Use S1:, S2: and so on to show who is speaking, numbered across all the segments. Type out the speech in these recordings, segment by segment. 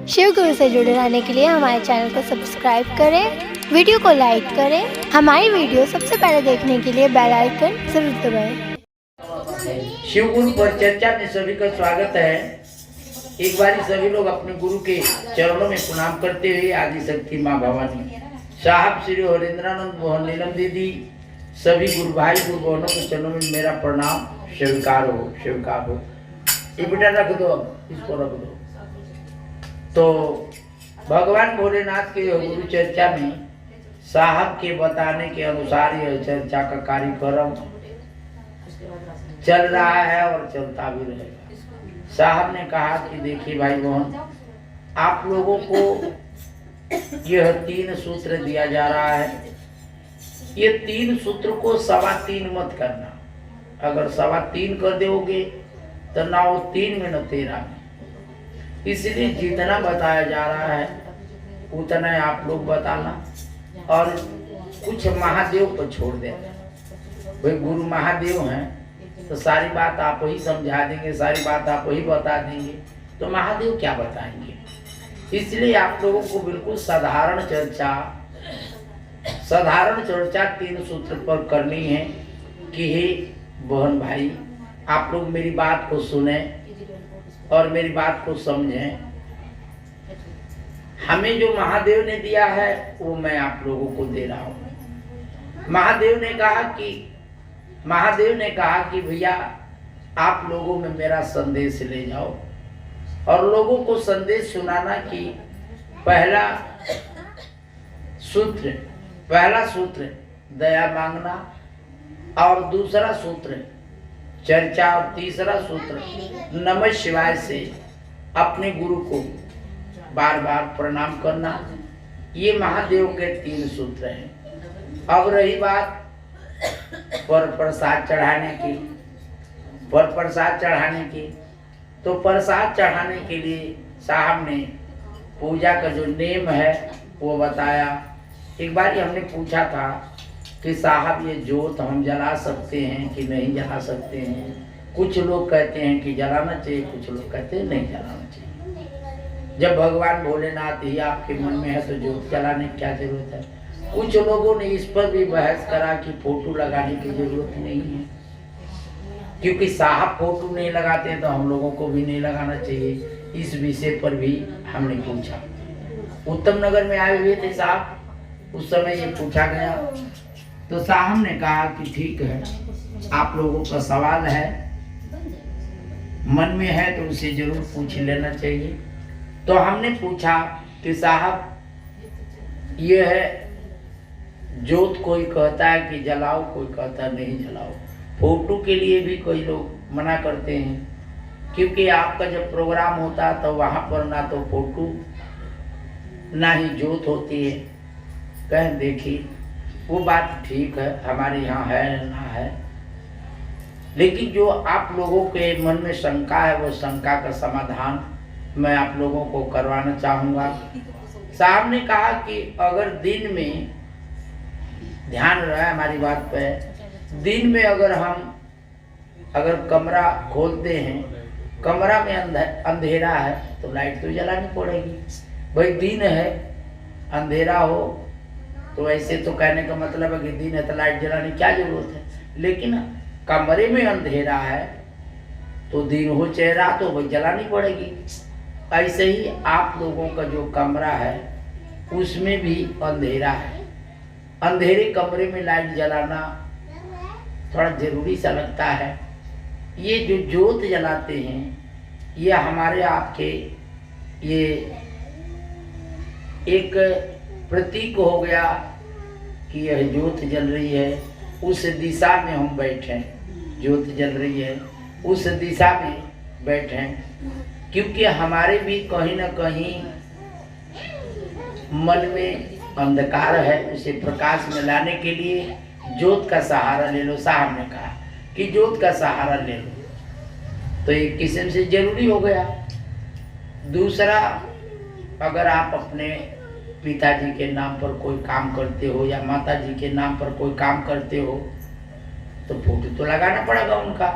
S1: शिव गुरु से जुड़े रहने के लिए हमारे चैनल को सब्सक्राइब करें, वीडियो को लाइक करें। हमारी वीडियो सबसे पहले देखने के लिए बेल आइकन जरूर दबाएं।
S2: शिव गुरु पर चर्चा में सभी का स्वागत है। एक बार सभी लोग अपने गुरु के चरणों में प्रणाम करते हुए आदि शक्ति माँ भवानी साहब श्री हरेंद्रानंद मोहन नीलम दीदी सभी गुरु भाई गुरु बहनों के चरणों में मेरा प्रणाम स्वीकार हो। ये बेटा रख दो, इसको रख दो। तो भगवान भोलेनाथ के गुरु चर्चा में साहब के बताने के अनुसार यह चर्चा का कार्यक्रम चल रहा है और चलता भी रहेगा। साहब ने कहा कि देखिए भाई बहन, आप लोगों को यह 3 सूत्र दिया जा रहा है। ये 3 सूत्र को 3.25 मत करना। अगर 3.25 कर दोगे तो ना वो 3 में न 13 में। इसलिए जितना बताया जा रहा है उतना आप लोग बताना और कुछ महादेव पर छोड़ देना। भाई गुरु महादेव हैं तो सारी बात आप ही समझा देंगे, सारी बात आप ही बता देंगे, तो महादेव क्या बताएंगे। इसलिए आप लोगों को बिल्कुल साधारण चर्चा 3 सूत्र पर करनी है कि हे बहन भाई, आप लोग मेरी बात को सुने और मेरी बात को समझें। हमें जो महादेव ने दिया है वो मैं आप लोगों को दे रहा हूँ। महादेव ने कहा कि भैया आप लोगों में मेरा संदेश ले जाओ और लोगों को संदेश सुनाना कि पहला सूत्र दया मांगना और दूसरा सूत्र चर्चा और तीसरा सूत्र नमः शिवाय से अपने गुरु को बार बार प्रणाम करना। ये महादेव के 3 सूत्र हैं। अब रही बात पर प्रसाद चढ़ाने की, तो प्रसाद चढ़ाने के लिए साहब ने पूजा का जो नेम है वो बताया। एक बार हमने पूछा था कि साहब ये जोत हम जला सकते हैं कि नहीं जला सकते हैं। कुछ लोग कहते हैं कि जलाना चाहिए, कुछ लोग कहते हैं नहीं जलाना चाहिए। जब भगवान भोलेनाथ ही आपके मन में है तो जोत जलाने की क्या जरूरत है। कुछ लोगों ने इस पर भी बहस करा कि फोटो लगाने की जरूरत नहीं है, क्योंकि साहब फोटो नहीं लगाते तो हम लोगों को भी नहीं लगाना चाहिए। इस विषय पर भी हमने पूछा। उत्तम नगर में आए हुए थे साहब, उस समय ये पूछा गया तो साहब ने कहा कि ठीक है, आप लोगों का सवाल है, मन में है तो उसे जरूर पूछ लेना चाहिए। तो हमने पूछा कि साहब ये है जोत, कोई कहता है कि जलाओ, कोई कहता है नहीं जलाओ। फोटो के लिए भी कोई लोग मना करते हैं, क्योंकि आपका जब प्रोग्राम होता है तो वहाँ पर ना तो फोटो ना ही जोत होती है। कहें देखिए वो बात ठीक है, हमारे यहाँ है ना है, लेकिन जो आप लोगों के मन में शंका है वो शंका का समाधान मैं आप लोगों को करवाना चाहूँगा। साहब ने कहा कि अगर दिन में, ध्यान रहे हमारी बात पे, दिन में अगर कमरा खोलते हैं, कमरा में अंधेरा है तो लाइट तो जलानी पड़ेगी। भाई दिन है अंधेरा हो तो ऐसे तो कहने का मतलब है कि दिन है तो लाइट जलाने की क्या जरूरत है। लेकिन कमरे में अंधेरा है तो दिन हो चाहे रात हो भाई जलानी पड़ेगी। ऐसे ही आप लोगों का जो कमरा है उसमें भी अंधेरा है। अंधेरे कमरे में लाइट जलाना थोड़ा जरूरी सा लगता है। ये जो जोत जलाते हैं ये हमारे आपके ये एक प्रतीक हो गया कि यह जोत जल रही है, उस दिशा में हम बैठे। जोत जल रही है उस दिशा में बैठे, क्योंकि हमारे भी कहीं ना कहीं मन में अंधकार है, उसे प्रकाश में लाने के लिए जोत का सहारा ले लो। साहब ने कहा कि जोत का सहारा ले लो, तो एक किस्म से जरूरी हो गया। दूसरा, अगर आप अपने पिताजी के नाम पर कोई काम करते हो या माताजी के नाम पर कोई काम करते हो तो फोटो तो लगाना पड़ेगा उनका।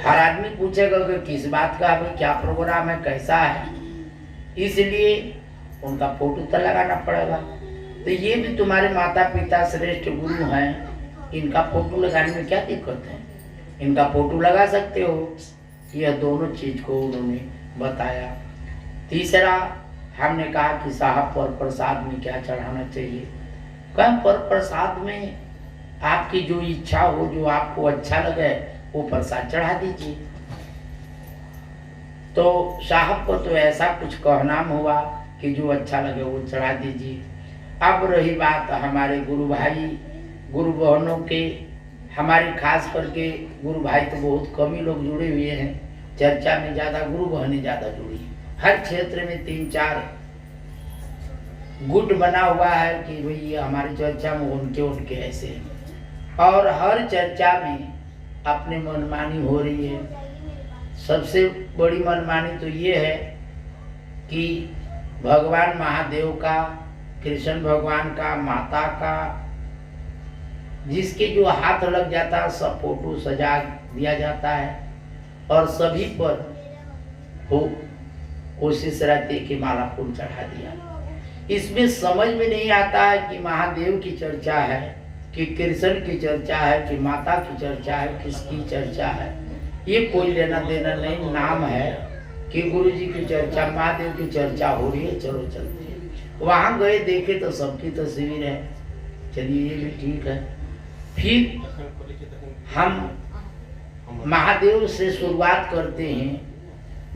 S2: हर आदमी पूछेगा कि किस बात का है, क्या प्रोग्राम है, कैसा है। इसलिए उनका फोटो तो लगाना पड़ेगा। तो ये भी तुम्हारे माता पिता श्रेष्ठ गुरु हैं, इनका फोटो लगाने में क्या दिक्कत है, इनका फोटो लगा सकते हो। यह दोनों चीज को उन्होंने बताया। तीसरा हमने कहा कि साहब पर प्रसाद में क्या चढ़ाना चाहिए। कम पर प्रसाद में आपकी जो इच्छा हो, जो आपको अच्छा लगे वो प्रसाद चढ़ा दीजिए। तो साहब को तो ऐसा कुछ कहना हुआ कि जो अच्छा लगे वो चढ़ा दीजिए। अब रही बात हमारे गुरु भाई गुरु बहनों के, हमारे खास करके गुरु भाई तो बहुत कम ही लोग जुड़े हुए हैं, चर्चा में ज़्यादा गुरु बहनें ज़्यादा जुड़ी हैं। हर क्षेत्र में 3-4 गुट बना हुआ है कि भाई ये हमारी चर्चा में उनके ऐसे हैं, और हर चर्चा में अपने मनमानी हो रही है। सबसे बड़ी मनमानी तो ये है कि भगवान महादेव का, कृष्ण भगवान का, माता का, जिसके जो हाथ लग जाता है सब फोटो सजा दिया जाता है और सभी पर हो कोशिश रहती है कि माला फूल चढ़ा दिया। इसमें समझ में नहीं आता है कि महादेव की चर्चा है कि कृष्ण की चर्चा है कि माता की चर्चा है, किसकी चर्चा है, ये कोई लेना देना नहीं। नाम है कि गुरु जी की चर्चा, महादेव की चर्चा हो रही है, चलो चलते हैं। वहां गए देखे तो सबकी तस्वीर है, चलिए ये भी ठीक है। फिर हम महादेव से शुरुआत करते हैं,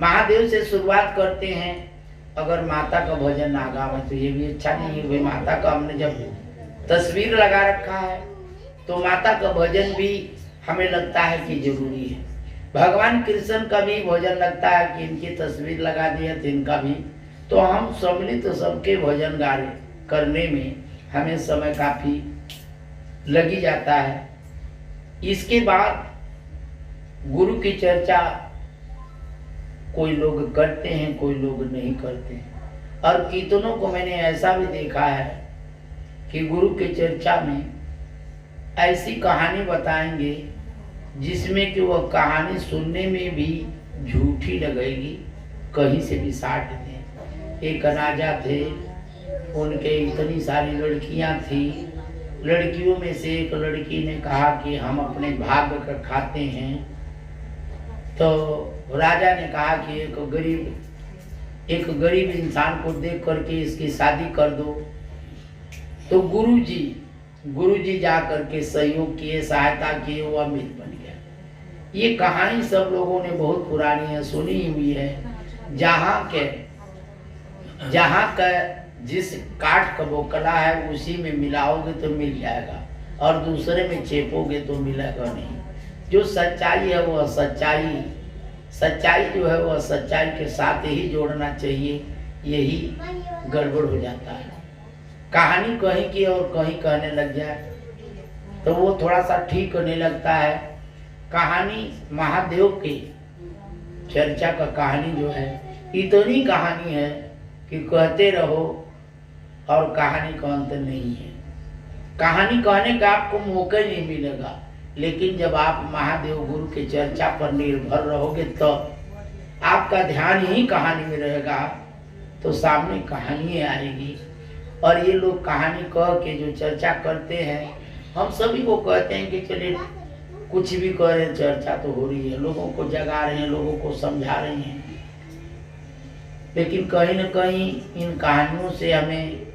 S2: महादेव से शुरुआत करते हैं। अगर माता का भजन ना गावे तो ये भी अच्छा नहीं है। भाई माता का हमने जब तस्वीर लगा रखा है तो माता का भजन भी हमें लगता है कि जरूरी है। भगवान कृष्ण का भी भजन लगता है कि इनकी तस्वीर लगा दी है तो इनका भी, तो हम सम्मिलित सबके भजन गाने करने में हमें समय काफी लगी जाता है। इसके बाद गुरु की चर्चा कोई लोग करते हैं, कोई लोग नहीं करते हैं। और कीर्तनों को मैंने ऐसा भी देखा है कि गुरु की चर्चा में ऐसी कहानी बताएंगे जिसमें कि वह कहानी सुनने में भी झूठी लगेगी, कहीं से भी साट दें। एक राजा थे, उनके इतनी सारी लड़कियां थी। लड़कियों में से एक लड़की ने कहा कि हम अपने भाग्य का खाते हैं। तो राजा ने कहा कि एक गरीब इंसान को देख करके इसकी शादी कर दो। तो गुरुजी जा करके सहयोग किए, सहायता किए, वो अमीर बन गया। ये कहानी सब लोगों ने बहुत पुरानी है, सुनी हुई है। जहाँ का जिस काठ का बोकला है उसी में मिलाओगे तो मिल जाएगा, और दूसरे में चेपोगे तो मिलेगा नहीं। जो सच्चाई है वो सच्चाई जो है वह सच्चाई के साथ ही जोड़ना चाहिए, यही गड़बड़ हो जाता है। कहानी कहीं की और कहीं कहने लग जाए तो वो थोड़ा सा ठीक नहीं लगता है। कहानी महादेव की चर्चा का कहानी जो है इतनी कहानी है कि कहते रहो और कहानी का अंत नहीं है। कहानी कहने का आपको मौका ही नहीं मिलेगा, लेकिन जब आप महादेव गुरु के चर्चा पर निर्भर रहोगे तो आपका ध्यान ही कहानी में रहेगा, तो सामने कहानी आएगी। और ये लोग कहानी कह के जो चर्चा करते हैं, हम सभी को कहते हैं कि चलिए कुछ भी कह रहे हैं, चर्चा तो हो रही है, लोगों को जगा रहे हैं, लोगों को समझा रहे हैं। लेकिन कहीं न कहीं इन कहानियों से हमें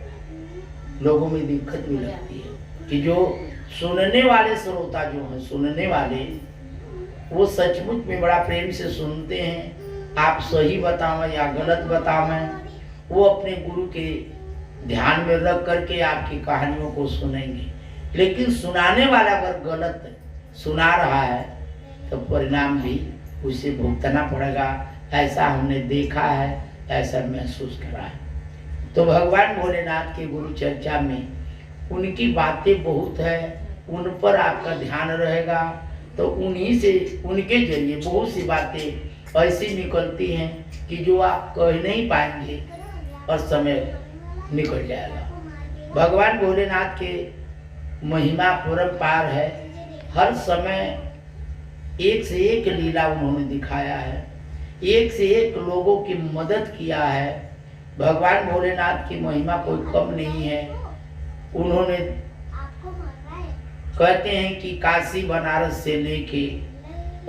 S2: लोगों में दिक्कत भी लगती है कि जो सुनने वाले श्रोता जो हैं, सुनने वाले, वो सचमुच में बड़ा प्रेम से सुनते हैं। आप सही बतावें या गलत बतावें, वो अपने गुरु के ध्यान में रख करके आपकी कहानियों को सुनेंगे। लेकिन सुनाने वाला अगर गलत सुना रहा है तो परिणाम भी उसे भुगतना पड़ेगा। ऐसा हमने देखा है, ऐसा महसूस करा है। तो भगवान भोलेनाथ की गुरु चर्चा में उनकी बातें बहुत है, उन पर आपका ध्यान रहेगा तो उन्हीं से, उनके जरिए बहुत सी बातें ऐसी निकलती हैं कि जो आप कह नहीं पाएंगे और समय निकल जाएगा। भगवान भोलेनाथ के महिमा परम्पार है। हर समय एक से एक लीला उन्होंने दिखाया है, एक से एक लोगों की मदद किया है। भगवान भोलेनाथ की महिमा कोई कम नहीं है। उन्होंने कहते हैं कि काशी बनारस से लेके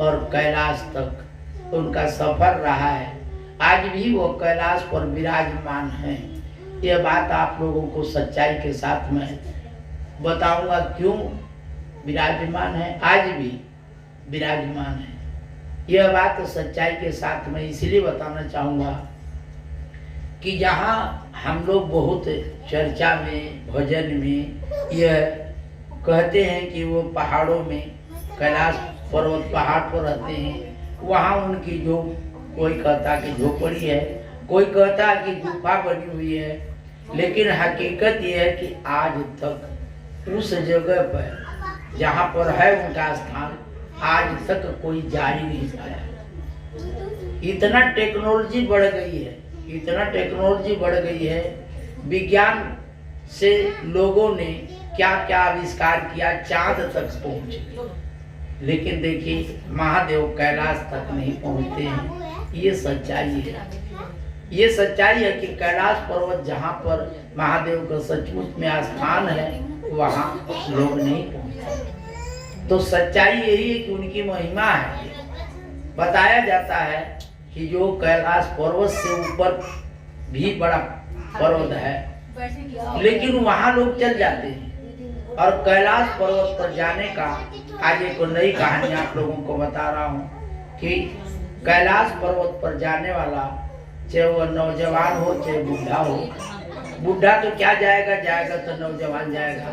S2: और कैलाश तक उनका सफर रहा है। आज भी वो कैलाश पर विराजमान हैं। यह बात आप लोगों को सच्चाई के साथ मैं बताऊंगा क्यों विराजमान है, आज भी विराजमान है। यह बात सच्चाई के साथ मैं इसलिए बताना चाहूँगा कि जहाँ हम लोग बहुत चर्चा में भजन में यह कहते हैं कि वो पहाड़ों में कैलाश पर्वत पहाड़ पर रहते हैं, वहाँ उनकी जो कोई कहता कि झोपड़ी है, कोई कहता कि गुफा बनी हुई है, लेकिन हकीकत यह है कि आज तक उस जगह पर जहाँ पर है उनका स्थान आज तक कोई जा ही नहीं पाया। इतना टेक्नोलॉजी बढ़ गई है, इतना टेक्नोलॉजी बढ़ गई है। विज्ञान से लोगों ने क्या क्या आविष्कार किया, चांद तक पहुंचे, लेकिन देखिए महादेव कैलाश तक नहीं पहुंचते हैं। ये सच्चाई है, ये सच्चाई है कि कैलाश पर्वत जहाँ पर महादेव का सचमुच में स्थान है वहाँ लोग नहीं पहुंचते। तो सच्चाई यही है कि उनकी महिमा है। बताया जाता है कि जो कैलाश पर्वत से ऊपर भी बड़ा पर्वत है, लेकिन वहाँ लोग चल जाते हैं। और कैलाश पर्वत पर जाने का आज एक नई कहानी आप लोगों को बता रहा हूँ कि कैलाश पर्वत पर जाने वाला चाहे वो नौजवान हो चाहे बूढ़ा हो, बूढ़ा तो क्या जाएगा, जाएगा तो नौजवान जाएगा।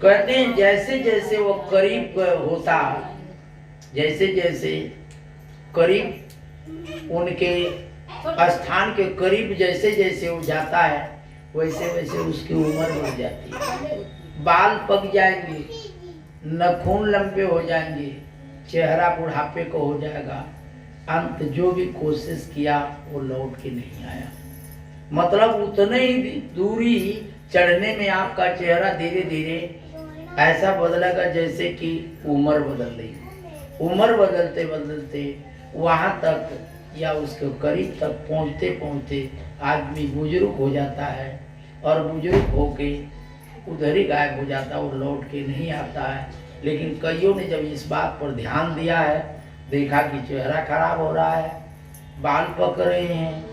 S2: कहते हैं जैसे जैसे वो करीब होता, जैसे जैसे करीब उनके स्थान के करीब जैसे जैसे वो जाता है वैसे वैसे उसकी उम्र बढ़ जाती है। बाल पक जाएंगे, नखून लंबे हो जाएंगे, चेहरा बुढ़ापे को हो जाएगा। अंत जो भी कोशिश किया वो लौट के नहीं आया। मतलब उतने ही दूरी चढ़ने में आपका चेहरा धीरे धीरे ऐसा बदलेगा जैसे कि उम्र बदल रही। उम्र बदलते बदलते वहाँ तक या उसके करीब तक पहुँचते पहुँचते आदमी बुजुर्ग हो जाता है और बुजुर्ग होके उधर ही गायब हो जाता है, वो लौट के नहीं आता है। लेकिन कईयों ने जब इस बात पर ध्यान दिया है, देखा कि चेहरा खराब हो रहा है, बाल पक रहे हैं,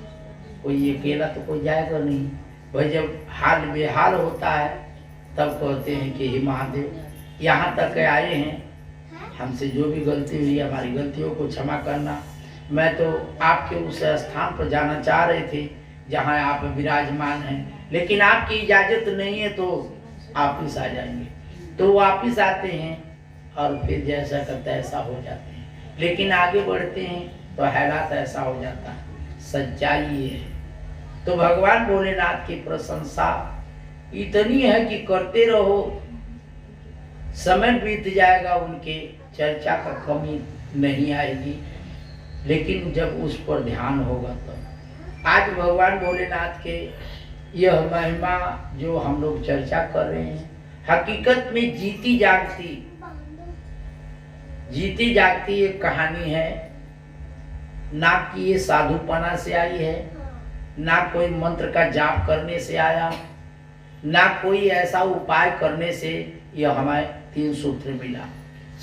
S2: कोई अकेला तो कोई जाएगा नहीं। भाई जब हाल बेहाल होता है तब कहते हैं कि हे महादेव यहाँ तक आए हैं, हमसे जो भी गलती हुई हमारी गलतियों को क्षमा करना। मैं तो आपके उस स्थान पर जाना चाह रहे थे जहाँ आप विराजमान हैं, लेकिन आपकी इजाज़त नहीं है तो वापिस आ जाएंगे। तो वापिस आते हैं और फिर जैसा करता ऐसा हो जाते हैं, लेकिन आगे बढ़ते हैं तो हालात ऐसा हो जाता है। सच्चाई ये है। तो भगवान भोलेनाथ की प्रशंसा इतनी है कि करते रहो, समय बीत जाएगा, उनके चर्चा का कमी नहीं आएगी। लेकिन जब उस पर ध्यान होगा तो आज भगवान भोलेनाथ के यह महिमा जो हम लोग चर्चा कर रहे हैं, हकीकत में जीती जागती एक कहानी है। ना कि ये साधुपना से आई है, ना कोई मंत्र का जाप करने से आया, ना कोई ऐसा उपाय करने से यह हमें 3 सूत्र मिला।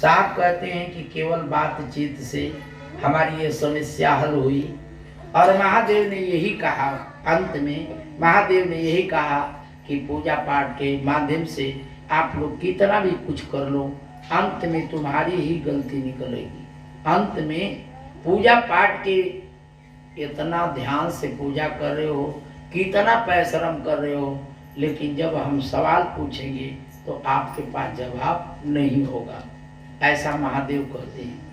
S2: साहब कहते हैं कि केवल बातचीत से हमारी ये समस्या हल हुई। और महादेव ने यही कहा, अंत में महादेव ने यही कहा कि पूजा पाठ के माध्यम से आप लोग कितना भी कुछ कर लो, अंत में तुम्हारी ही गलती निकलेगी। अंत में पूजा पाठ के इतना ध्यान से पूजा कर रहे हो, कितना परिश्रम कर रहे हो, लेकिन जब हम सवाल पूछेंगे तो आपके पास जवाब नहीं होगा। ऐसा महादेव कहते हैं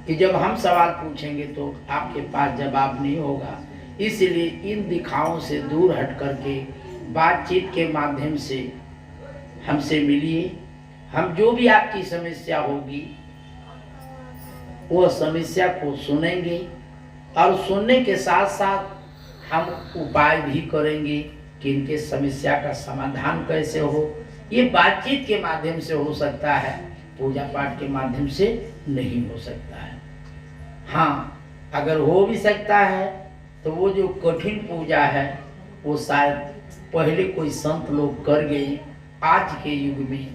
S2: कि जब हम सवाल पूछेंगे तो आपके पास जवाब नहीं होगा। इसलिए इन दिखावों से दूर हट करके बातचीत के माध्यम से हमसे मिलिए। हम जो भी आपकी समस्या होगी वह समस्या को सुनेंगे और सुनने के साथ साथ हम उपाय भी करेंगे कि इनके समस्या का समाधान कैसे हो। ये बातचीत के माध्यम से हो सकता है, पूजा पाठ के माध्यम से नहीं हो सकता है। हाँ, अगर हो भी सकता है तो वो जो कठिन पूजा है वो शायद पहले कोई संत लोग कर गए, आज के युग में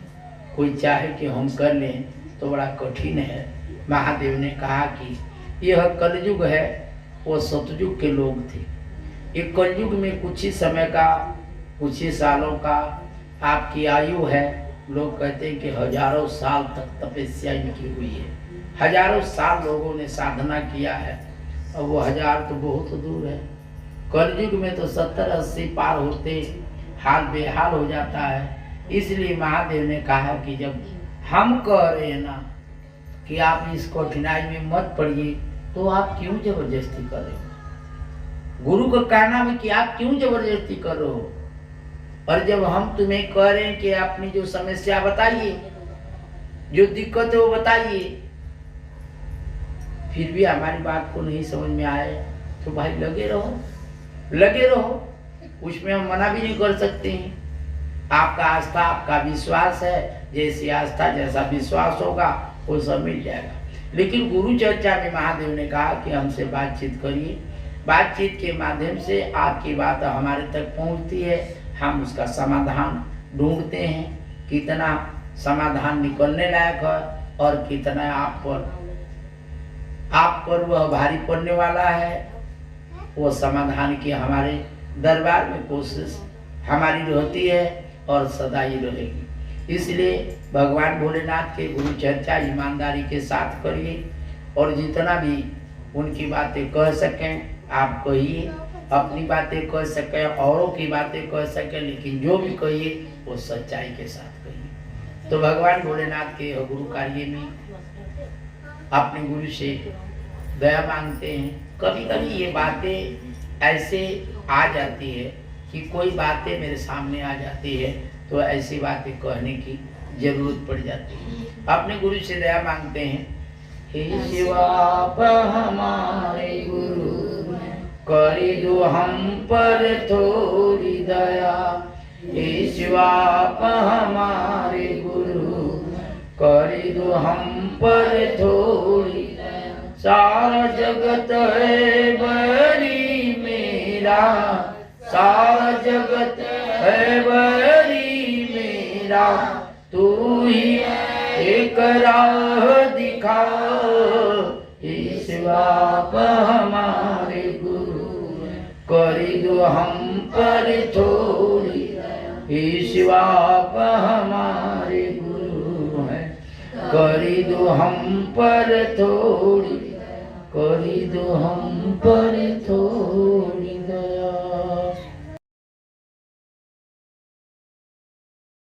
S2: कोई चाहे कि हम कर लें तो बड़ा कठिन है। महादेव ने कहा कि यह कलयुग है, वो सतयुग के लोग थे। ये कलयुग में कुछ ही समय का, कुछ ही सालों का आपकी आयु है। लोग कहते हैं कि हजारों साल तक तपस्या इनकी हुई है, हजारों साल लोगों ने साधना किया है, और वो हजार तो बहुत दूर है। कलयुग में तो 70-80 पार होते हाल बेहाल हो जाता है। इसलिए महादेव ने कहा कि जब हम कह रहे हैं ना कि आप इस कठिनाई में मत पड़िए, तो आप क्यों जबरदस्ती कर रहे हो? गुरु का कहना है कि आप क्यों जबरदस्ती कर रहे हो? और जब हम तुम्हें कह रहे हैं कि अपनी जो समस्या बताइए, जो दिक्कत है वो बताइए, फिर भी हमारी बात को नहीं समझ में आए, तो भाई लगे रहो। उसमें हम मना भी नहीं कर सकते हैं। आपका आस्था, आपका विश्वास है, जैसी आस्था जैसा विश्वास होगा वो सब मिल जाएगा। लेकिन गुरु चर्चा में महादेव ने कहा कि हमसे बातचीत करिए। बातचीत के माध्यम से आपकी बात हमारे तक पहुंचती है, हम उसका समाधान ढूंढते हैं। कितना समाधान निकलने लायक है और कितना आप पर वह भारी पड़ने वाला है, वो समाधान की हमारे दरबार में कोशिश हमारी रहती है और सदा ही रहेगी। इसलिए भगवान भोलेनाथ के गुरु चर्चा ईमानदारी के साथ करिए, और जितना भी उनकी बातें कह सकें आप कहिए, अपनी बातें कह सकें, औरों की बातें कह सकें, लेकिन जो भी कहिए वो सच्चाई के साथ कहिए। तो भगवान भोलेनाथ के गुरु कार्य में अपने गुरु से दया मांगते हैं। कभी कभी ये बातें ऐसे आ जाती है कि कोई बातें मेरे सामने आ जाती है, तो ऐसी बातें कहने की जरूरत पड़ जाती है। अपने गुरु से दया मांगते हैं। हे शिवा आप हमारे गुरु, करी दो हम पर थोड़ी दया। हे शिवा आप हमारे गुरु, करी दो हम पर थोड़ी दया। सारा जगत है बरी मेरा, सारा जगत है बरी मेरा, तू ही एक राह दिखा। हे शिवा आप हमारे गुरु, करी दो हम पर थोड़ी। हे शिवा आप हमारे गुरु हैं, करी दो हम पर थोड़ी, करी दो हम पर थोड़ी दया।